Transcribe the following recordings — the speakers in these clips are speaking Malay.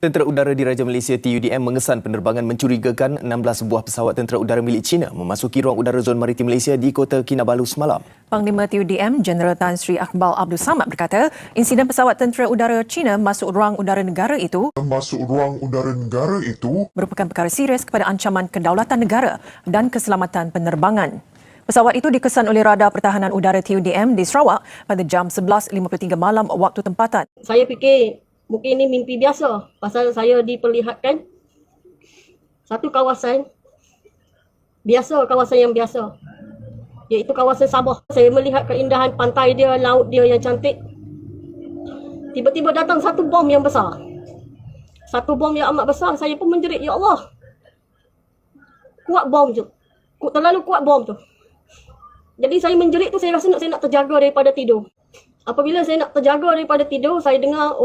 Tentera Udara Diraja Malaysia TUDM mengesan penerbangan mencurigakan 16 buah pesawat tentera udara milik China memasuki ruang udara zon maritim Malaysia di Kota Kinabalu semalam. Panglima TUDM Jeneral Tan Sri Akmal Abdul Samad berkata, insiden pesawat tentera udara China masuk ruang udara negara itu merupakan perkara serius kepada ancaman kedaulatan negara dan keselamatan penerbangan. Pesawat itu dikesan oleh Radar Pertahanan Udara TUDM di Sarawak pada jam 11.53 malam waktu tempatan. Saya fikir mungkin ini mimpi biasa pasal saya diperlihatkan satu kawasan biasa, kawasan yang biasa, iaitu kawasan Sabah. Saya melihat keindahan pantai dia, laut dia yang cantik. Tiba-tiba datang satu bom yang besar. Satu bom yang amat besar. Saya pun menjerit, ya Allah. Kuat bom tu. Terlalu kuat bom tu. Jadi saya menjerit tu, saya rasa saya nak terjaga daripada tidur. Apabila saya nak terjaga daripada tidur, saya dengar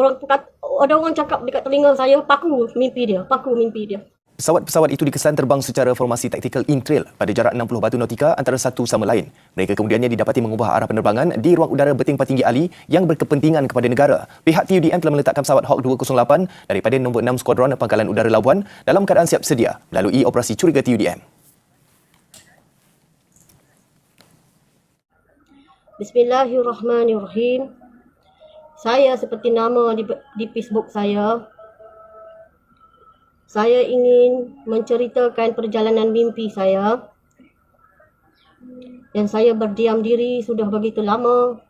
ada orang cakap dekat telinga saya, paku mimpi dia. Pesawat-pesawat itu dikesan terbang secara formasi taktikal in-trail pada jarak 60 batu nautika antara satu sama lain. Mereka kemudiannya didapati mengubah arah penerbangan di ruang udara bertingkah tinggi Ali yang berkepentingan kepada negara. Pihak TUDM telah meletakkan pesawat Hawk 208 daripada nombor 6 Skuadron Pangkalan Udara Labuan dalam keadaan siap sedia melalui operasi Curiga TUDM. Bismillahirrahmanirrahim. Saya seperti nama di Facebook saya ingin menceritakan perjalanan mimpi saya yang saya berdiam diri sudah begitu lama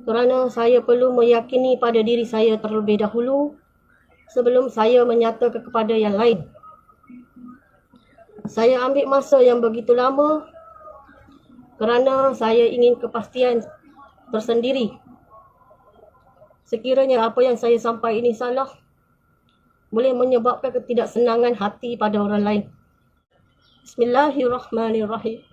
kerana saya perlu meyakini pada diri saya terlebih dahulu sebelum saya menyatakan kepada yang lain. Saya ambil masa yang begitu lama kerana saya ingin kepastian tersendiri. Sekiranya apa yang saya sampaikan ini salah, boleh menyebabkan ketidaksenangan hati pada orang lain. Bismillahirrahmanirrahim.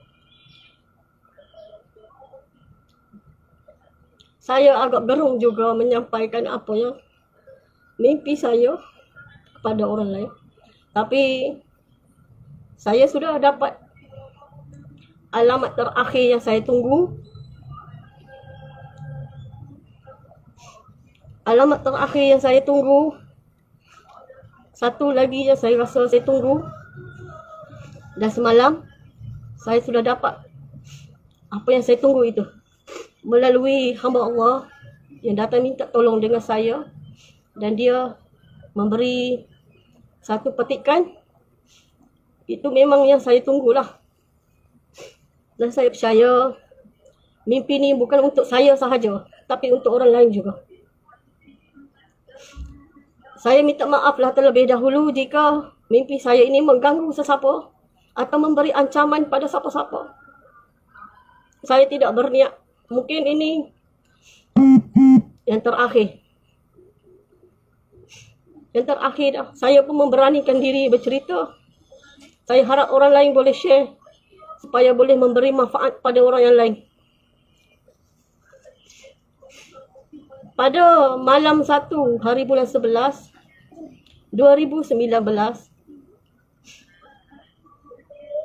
Saya agak gerung juga menyampaikan apa yang mimpi saya kepada orang lain. Tapi saya sudah dapat alamat terakhir yang saya tunggu. Alamat terakhir yang saya tunggu. Satu lagi yang saya rasa saya tunggu. Dan semalam saya sudah dapat apa yang saya tunggu itu melalui hamba Allah yang datang minta tolong dengan saya, dan dia memberi satu petikan. Itu memang yang saya tunggulah. Dan saya percaya mimpi ni bukan untuk saya sahaja, tapi untuk orang lain juga. Saya minta maaflah terlebih dahulu jika mimpi saya ini mengganggu sesiapa atau memberi ancaman pada siapa-siapa. Saya tidak berniat. Mungkin ini yang terakhir. Yang terakhir dah. Saya pun memberanikan diri bercerita. Saya harap orang lain boleh share supaya boleh memberi manfaat pada orang yang lain. Pada malam 1 hari bulan 11, 2019,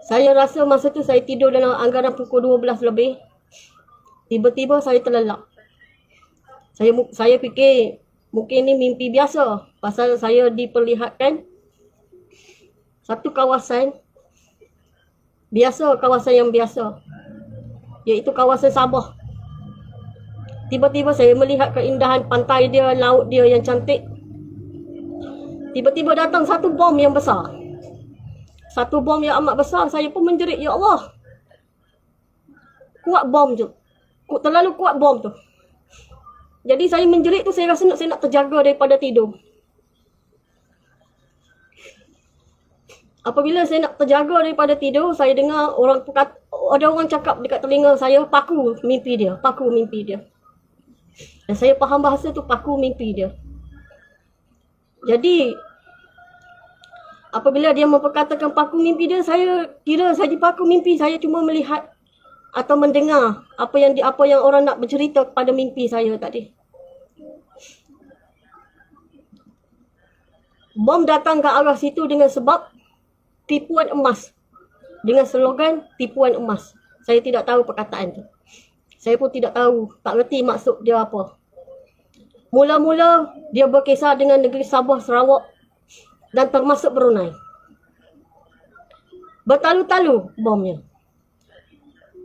saya rasa masa tu saya tidur dalam anggaran pukul 12 lebih. Tiba-tiba saya terlelap. Saya fikir mungkin ini mimpi biasa pasal saya diperlihatkan satu kawasan biasa, kawasan yang biasa, iaitu kawasan Sabah. Tiba-tiba saya melihat keindahan pantai dia, laut dia yang cantik. Tiba-tiba datang satu bom yang besar. Satu bom yang amat besar. Saya pun menjerit, ya Allah. Kuat bom tu. Terlalu kuat bom tu. Jadi saya menjerit tu, saya rasa saya nak terjaga daripada tidur. Apabila saya nak terjaga daripada tidur, saya dengar ada orang cakap dekat telinga saya, paku mimpi dia. Dan saya faham bahasa tu, paku mimpi dia. Jadi apabila dia memperkatakan paku mimpi dia, saya kira saja paku mimpi. Saya cuma melihat atau mendengar apa yang orang nak bercerita pada mimpi saya tadi. Bom datang ke arah situ dengan sebab tipuan emas. Dengan slogan tipuan emas. Saya tidak tahu perkataan tu. Saya pun tidak tahu, tak reti maksud dia apa. Mula-mula dia berkisar dengan negeri Sabah, Sarawak dan termasuk Brunei. Bertalu-talu bomnya.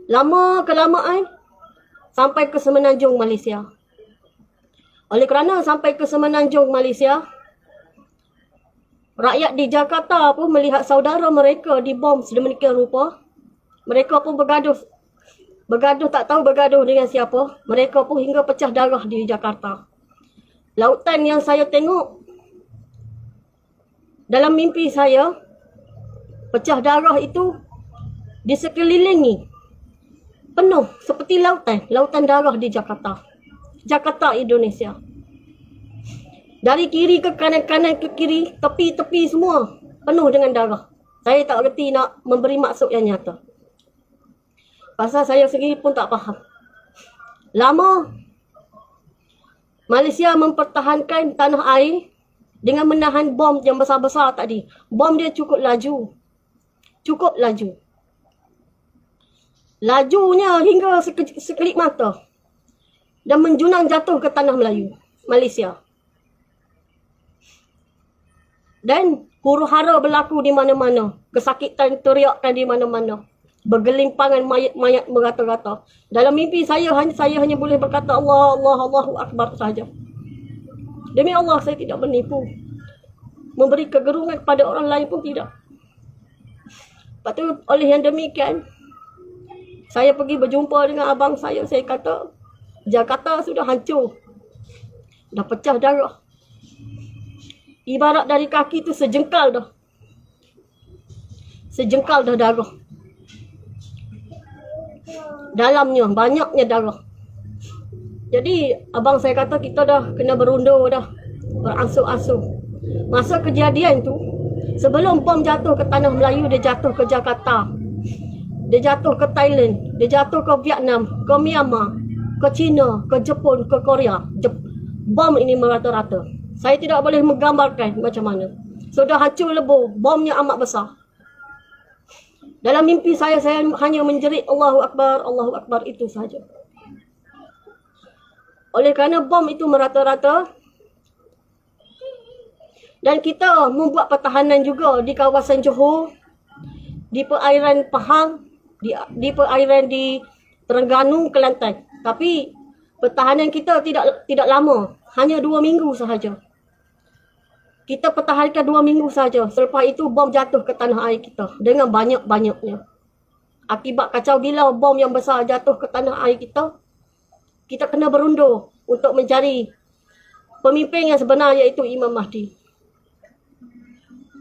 Lama kelamaan sampai ke Semenanjung Malaysia. Oleh kerana sampai ke Semenanjung Malaysia, rakyat di Jakarta pun melihat saudara mereka dibom sedemikian rupa. Mereka pun bergaduh. Bergaduh tak tahu bergaduh dengan siapa. Mereka pun hingga pecah darah di Jakarta. Lautan yang saya tengok dalam mimpi saya, pecah darah itu di sekelilingi penuh seperti lautan darah di Jakarta. Jakarta, Indonesia. Dari kiri ke kanan, kanan ke kiri, tepi-tepi semua penuh dengan darah. Saya tak reti nak memberi maksud yang nyata. Pasal saya sendiri pun tak faham. Lama Malaysia mempertahankan tanah air dengan menahan bom yang besar-besar tadi. Bom dia cukup laju. Cukup laju. Lajunya hingga sekelip mata. Dan menjunang jatuh ke tanah Melayu, Malaysia. Dan huru-hara berlaku di mana-mana. Kesakitan teriakkan di mana-mana. Bergelimpangan mayat-mayat merata-rata. Dalam mimpi saya hanya boleh berkata Allah, Allah, Allahu Akbar saja. Demi Allah saya tidak menipu. Memberi kegerungan kepada orang lain pun tidak. Lepas tu oleh yang demikian, saya pergi berjumpa dengan abang saya. Saya kata, Jakarta sudah hancur. Dah pecah darah. Ibarat dari kaki tu sejengkal dah. Sejengkal dah darah. Dalamnya, banyaknya darah. Jadi, abang saya kata kita dah kena berundur dah. Beransur-ansur. Masa kejadian tu, sebelum bom jatuh ke tanah Melayu, dia jatuh ke Jakarta. Dia jatuh ke Thailand. Dia jatuh ke Vietnam, ke Myanmar, ke China, ke Jepun, ke Korea. Bom ini merata-rata. Saya tidak boleh menggambarkan macam mana. Sudah hancur lebur. Bomnya amat besar. Dalam mimpi saya hanya menjerit Allahu Akbar itu saja. Oleh kerana bom itu merata-rata dan kita membuat pertahanan juga di kawasan Johor, di perairan Pahang, di perairan di Terengganu, Kelantan. Tapi pertahanan kita tidak lama, hanya 2 minggu sahaja. Kita pertahankan 2 minggu saja. Selepas itu bom jatuh ke tanah air kita dengan banyak-banyaknya. Akibat kacau bilau bom yang besar jatuh ke tanah air kita, kita kena berundur untuk mencari pemimpin yang sebenar, iaitu Imam Mahdi.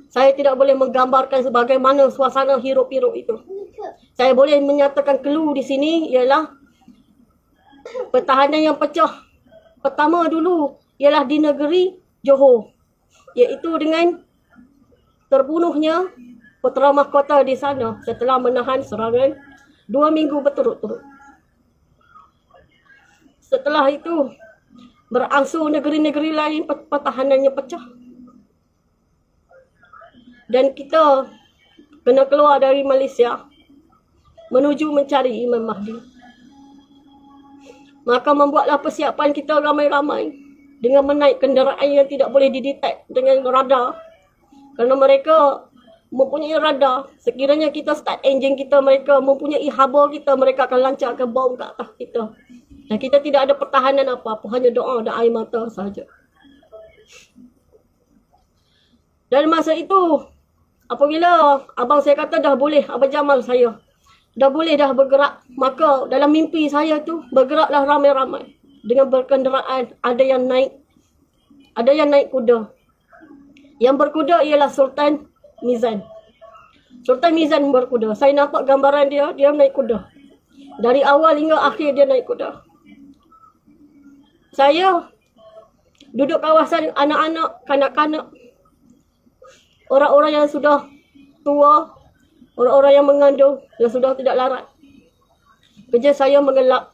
Saya tidak boleh menggambarkan sebagaimana suasana hiruk-pikuk itu. Saya boleh menyatakan clue di sini ialah pertahanan yang pecah. Pertama dulu ialah di negeri Johor, iaitu dengan terbunuhnya Putera Mahkota di sana setelah menahan serangan 2 minggu berturut-turut. Setelah itu berangsur negeri-negeri lain pertahanannya pecah. Dan kita kena keluar dari Malaysia menuju mencari Imam Mahdi. Maka membuatlah persiapan kita ramai-ramai dengan menaik kenderaan yang tidak boleh didetek dengan radar. Kerana mereka mempunyai radar. Sekiranya kita start enjin kita, mereka mempunyai haba kita, mereka akan lancarkan bom ke atas kita. Dan kita tidak ada pertahanan apa-apa, hanya doa dan air mata sahaja. Dan masa itu, apabila abang saya kata dah boleh, Abang Jamal saya, dah boleh dah bergerak, maka dalam mimpi saya tu bergeraklah ramai-ramai dengan berkenderaan. Ada yang naik kuda. Yang berkuda ialah Sultan Mizan. Sultan Mizan berkuda. Saya nampak gambaran dia naik kuda. Dari awal hingga akhir dia naik kuda. Saya duduk kawasan anak-anak, kanak-kanak, orang-orang yang sudah tua, orang-orang yang mengandung, yang sudah tidak larat. Kerja saya mengelak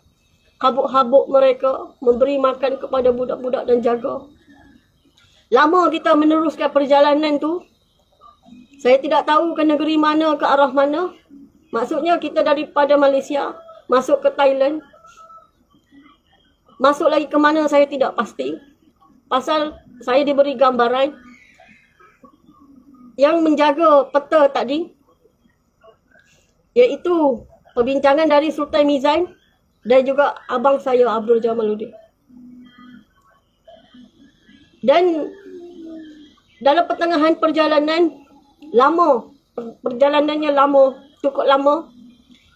habuk-habuk mereka, memberi makan kepada budak-budak dan jaga. Lama kita meneruskan perjalanan tu. Saya tidak tahu ke negeri mana, ke arah mana. Maksudnya kita daripada Malaysia masuk ke Thailand. Masuk lagi ke mana saya tidak pasti. pasal saya diberi gambaran yang menjaga peta tadi, iaitu perbincangan dari Sultan Mizan dan juga abang saya Abdul Jamaluddin. Dan dalam pertengahan perjalanan lama, perjalanannya lama, cukup lama,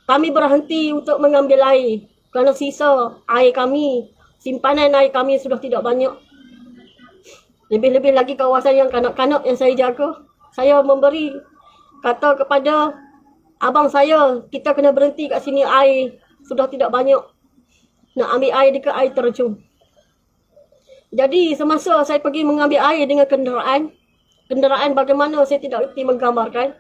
kami berhenti untuk mengambil air kerana sisa air kami, simpanan air kami sudah tidak banyak. Lebih-lebih lagi kawasan yang kanak-kanak yang saya jaga. Saya memberi kata kepada abang saya, kita kena berhenti kat sini, air sudah tidak banyak. Nak ambil air dekat air terjun. Jadi semasa saya pergi mengambil air dengan kenderaan bagaimana saya tidak reti menggambarkan.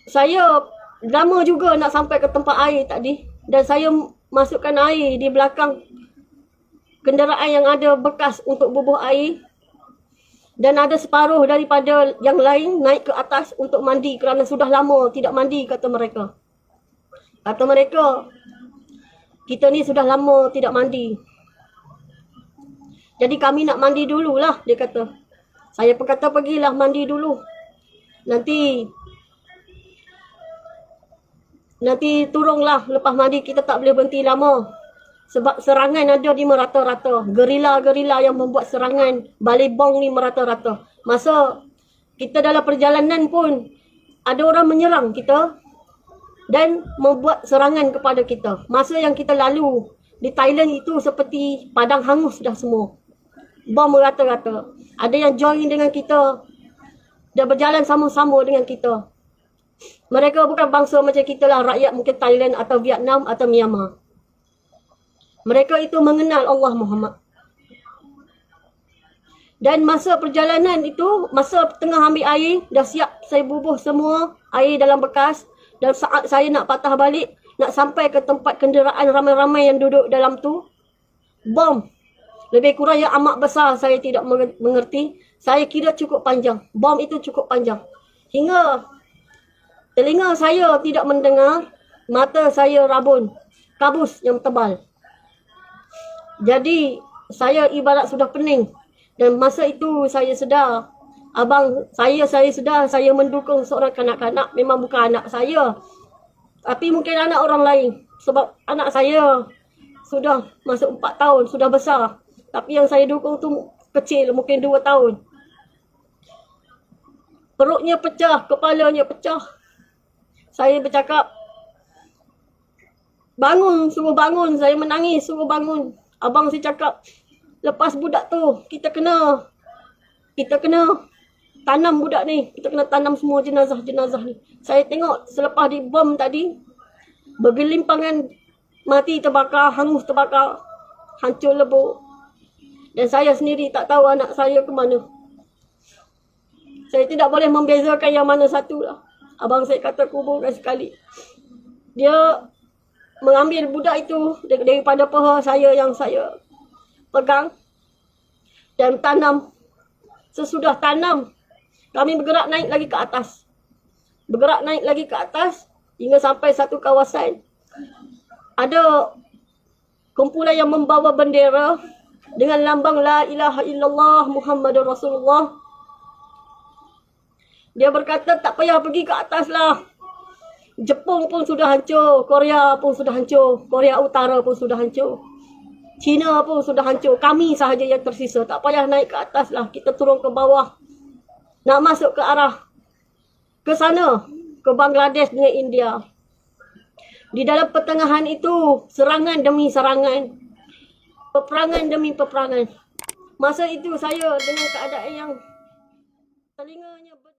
Saya lama juga nak sampai ke tempat air tadi dan saya masukkan air di belakang kenderaan yang ada bekas untuk bubuh air. Dan ada separuh daripada yang lain naik ke atas untuk mandi kerana sudah lama tidak mandi, kata mereka. Kata mereka, kita ni sudah lama tidak mandi. Jadi kami nak mandi dululah, dia kata. Saya pun kata pergilah mandi dulu. Nanti turunlah, lepas mandi kita tak boleh berhenti lama. Sebab serangan ada di merata-rata. Gerila-gerila yang membuat serangan balibong ni merata-rata. Masa kita dalam perjalanan pun ada orang menyerang kita dan membuat serangan kepada kita. Masa yang kita lalu di Thailand itu seperti padang hangus dah semua. Bom merata-rata. Ada yang join dengan kita dan berjalan sama-sama dengan kita. Mereka bukan bangsa macam kita lah, rakyat mungkin Thailand atau Vietnam atau Myanmar. Mereka itu mengenal Allah Muhammad. Dan masa perjalanan itu, masa tengah ambil air, dah siap saya bubuh semua air dalam bekas. Dan saat saya nak patah balik, nak sampai ke tempat kenderaan ramai-ramai yang duduk dalam tu, bom. Lebih kurang yang amat besar, saya tidak mengerti. Saya kira cukup panjang. Bom itu cukup panjang. Hingga telinga saya tidak mendengar, mata saya rabun, kabus yang tebal. Jadi saya ibarat sudah pening. Dan masa itu saya sedar, saya sedar saya mendukung seorang kanak-kanak, memang bukan anak saya. Tapi mungkin anak orang lain. Sebab anak saya sudah masuk 4 tahun, sudah besar. Tapi yang saya dukung tu kecil, mungkin 2 tahun. Perutnya pecah, kepalanya pecah. Saya bercakap, bangun, suruh bangun. Saya menangis, suruh bangun. Abang saya cakap, lepas budak tu, kita kena tanam budak ni. Kita kena tanam semua jenazah-jenazah ni. Saya tengok selepas dibom tadi, bergelimpangan mati terbakar, hangus terbakar, hancur lebur. Dan saya sendiri tak tahu anak saya ke mana. Saya tidak boleh membezakan yang mana satu lah. Abang saya kata kuburkan sekali. Dia mengambil budak itu daripada paha saya yang saya pegang dan tanam. Sesudah tanam, kami bergerak naik lagi ke atas. Bergerak naik lagi ke atas hingga sampai satu kawasan. Ada kumpulan yang membawa bendera dengan lambang La ilaha illallah Muhammadur Rasulullah. Dia berkata, tak payah pergi ke atas lah. Jepun pun sudah hancur, Korea pun sudah hancur, Korea Utara pun sudah hancur, China pun sudah hancur. Kami sahaja yang tersisa. Tak payah naik ke atas lah. Kita turun ke bawah. Nak masuk ke arah ke sana, ke Bangladesh dengan India. Di dalam pertengahan itu, serangan demi serangan, peperangan demi peperangan. Masa itu saya dengan keadaan yang telinganya